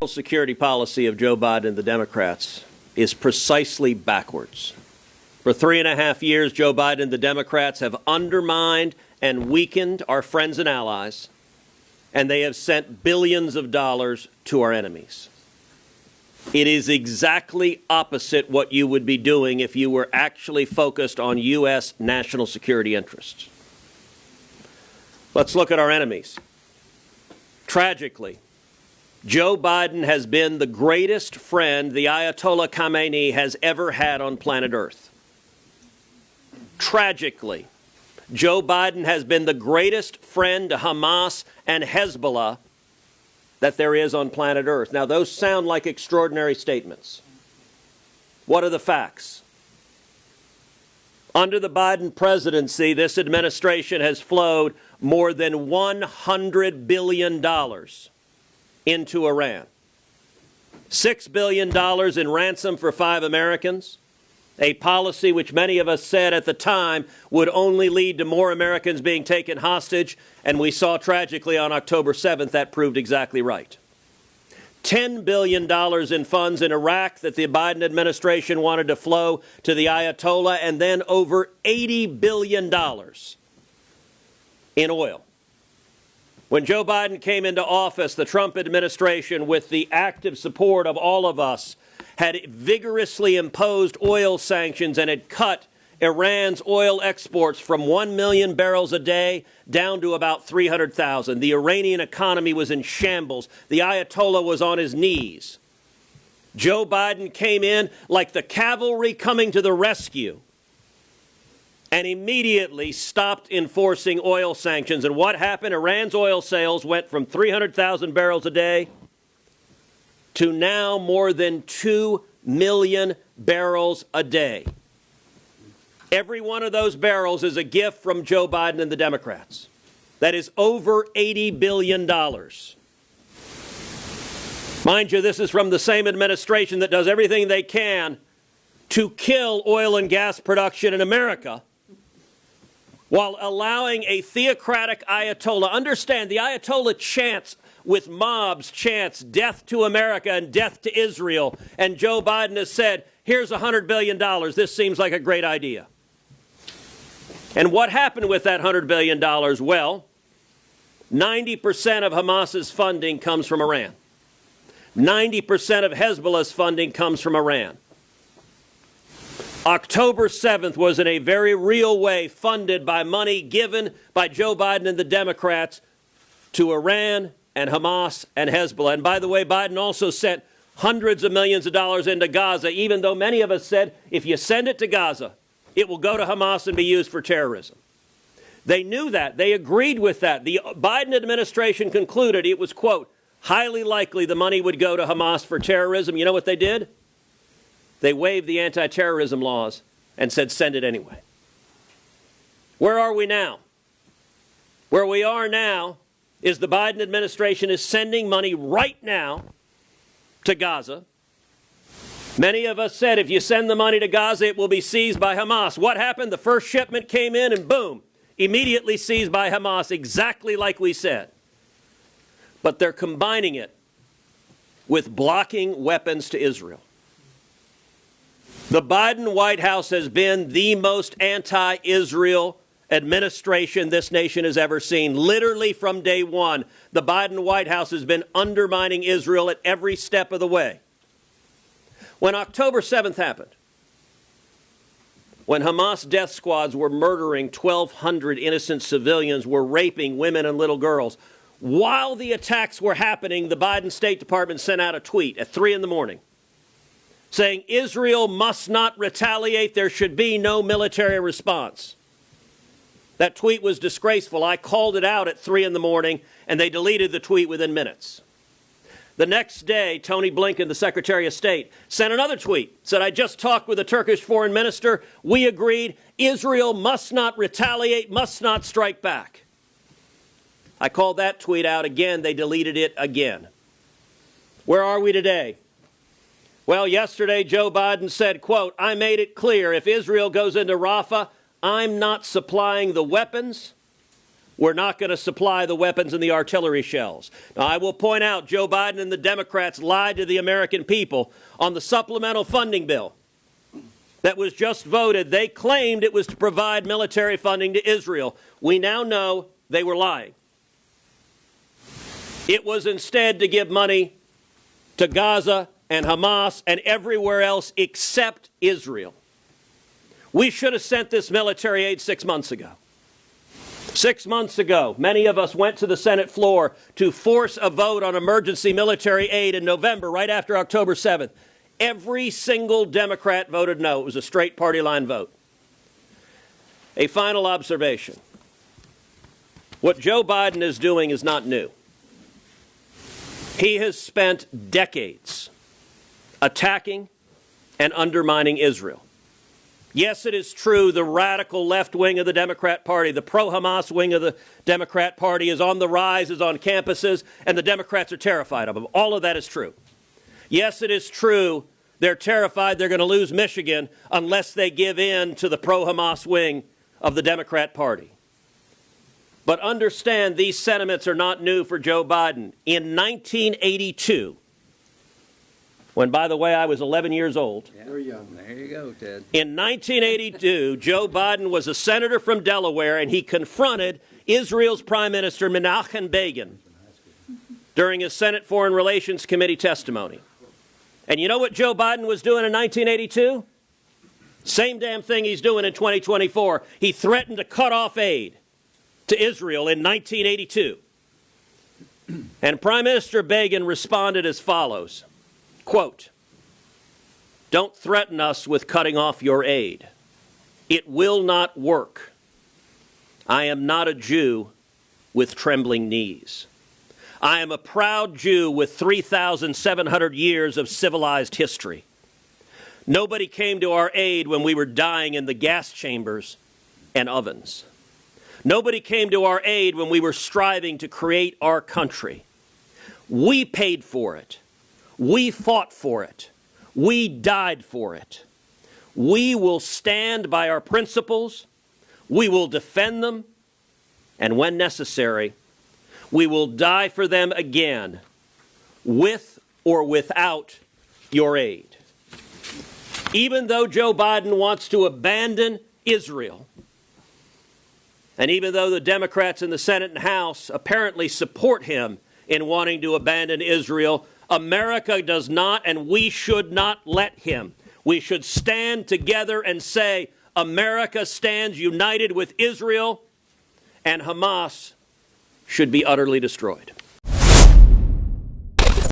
Security policy of Joe Biden and the Democrats is precisely backwards. For 3.5 years, Joe Biden and the Democrats have undermined and weakened our friends and allies, and they have sent billions of dollars to our enemies. It is exactly opposite what you would be doing if you were actually focused on U.S. national security interests. Let's look at our enemies. Tragically, Joe Biden has been the greatest friend the Ayatollah Khamenei has ever had on planet Earth. Tragically, Joe Biden has been the greatest friend to Hamas and Hezbollah that there is on planet Earth. Now, those sound like extraordinary statements. What are the facts? Under the Biden presidency, this administration has flowed more than $100 billion into Iran. $6 billion in ransom for 5 Americans, a policy which many of us said at the time would only lead to more Americans being taken hostage, and we saw tragically on October 7th that proved exactly right. $10 billion in funds in Iraq that the Biden administration wanted to flow to the Ayatollah, and then over $80 billion in oil. When Joe Biden came into office, the Trump administration, with the active support of all of us, had vigorously imposed oil sanctions and had cut Iran's oil exports from 1 million barrels a day down to about 300,000. The Iranian economy was in shambles. The Ayatollah was on his knees. Joe Biden came in like the cavalry coming to the rescue and immediately stopped enforcing oil sanctions. And what happened? Iran's oil sales went from 300,000 barrels a day to now more than 2 million barrels a day. Every one of those barrels is a gift from Joe Biden and the Democrats. That is over $80 billion. Mind you, this is from the same administration that does everything they can to kill oil and gas production in America, while allowing a theocratic Ayatollah. Understand, the Ayatollah chants with mobs, chants death to America and death to Israel. And Joe Biden has said, here's $100 billion. This seems like a great idea. And what happened with that $100 billion? Well, 90% of Hamas's funding comes from Iran. 90% of Hezbollah's funding comes from Iran. October 7th was in a very real way funded by money given by Joe Biden and the Democrats to Iran and Hamas and Hezbollah. And by the way, Biden also sent hundreds of millions of dollars into Gaza, even though many of us said, if you send it to Gaza, it will go to Hamas and be used for terrorism. They knew that. They agreed with that. The Biden administration concluded it was, quote, highly likely the money would go to Hamas for terrorism. You know what they did? They waived the anti-terrorism laws and said, send it anyway. Where are we now? Where we are now is the Biden administration is sending money right now to Gaza. Many of us said if you send the money to Gaza, it will be seized by Hamas. What happened? The first shipment came in and boom, immediately seized by Hamas, exactly like we said. But they're combining it with blocking weapons to Israel. The Biden White House has been the most anti-Israel administration this nation has ever seen. Literally from day one, the Biden White House has been undermining Israel at every step of the way. When October 7th happened, when Hamas death squads were murdering 1,200 innocent civilians, were raping women and little girls, while the attacks were happening, the Biden State Department sent out a tweet at 3 in the morning saying Israel must not retaliate. There should be no military response. That tweet was disgraceful. I called it out at 3 in the morning, and they deleted the tweet within minutes. The next day, Tony Blinken, the Secretary of State, sent another tweet, said, I just talked with the Turkish foreign minister. We agreed Israel must not retaliate, must not strike back. I called that tweet out again. They deleted it again. Where are we today? Well, yesterday, Joe Biden said, quote, I made it clear if Israel goes into Rafah, I'm not supplying the weapons, we're not going to supply the weapons and the artillery shells. Now, I will point out Joe Biden and the Democrats lied to the American people on the supplemental funding bill that was just voted. They claimed it was to provide military funding to Israel. We now know they were lying. It was instead to give money to Gaza and Hamas and everywhere else except Israel. We should have sent this military aid 6 months ago. 6 months ago, many of us went to the Senate floor to force a vote on emergency military aid in November, right after October 7th. Every single Democrat voted no. It was a straight party line vote. A final observation. What Joe Biden is doing is not new. He has spent decades attacking and undermining Israel. Yes, it is true the radical left wing of the Democrat Party, the pro-Hamas wing of the Democrat Party is on the rise, is on campuses, and the Democrats are terrified of them. All of that is true. Yes, it is true they're terrified they're going to lose Michigan unless they give in to the pro-Hamas wing of the Democrat Party. But understand these sentiments are not new for Joe Biden. In 1982, when, by the way, I was 11 years old. Yeah, you're young. There you go, Ted. In 1982, Joe Biden was a senator from Delaware, and he confronted Israel's Prime Minister Menachem Begin during his Senate Foreign Relations Committee testimony. And you know what Joe Biden was doing in 1982? Same damn thing he's doing in 2024. He threatened to cut off aid to Israel in 1982. And Prime Minister Begin responded as follows. Quote, "Don't threaten us with cutting off your aid. It will not work. I am not a Jew with trembling knees. I am a proud Jew with 3,700 years of civilized history. Nobody came to our aid when we were dying in the gas chambers and ovens. Nobody came to our aid when we were striving to create our country. We paid for it. We fought for it. We died for it. We will stand by our principles. We will defend them. And when necessary, we will die for them again, with or without your aid." Even though Joe Biden wants to abandon Israel, and even though the Democrats in the Senate and House apparently support him in wanting to abandon Israel, America does not, and we should not let him. We should stand together and say, America stands united with Israel, and Hamas should be utterly destroyed.